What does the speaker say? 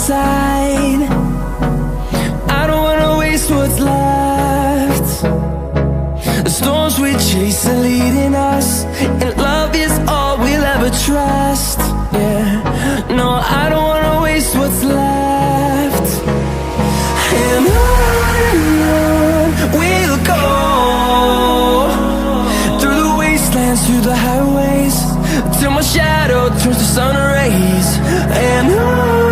side. I don't wanna waste what's left. The storms we chase are leading us, and love is all we'll ever trust. Yeah, no, I don't wanna waste what's left. And on we'll go, through the wastelands, through the highways, till my shadow turns to sun rays. And on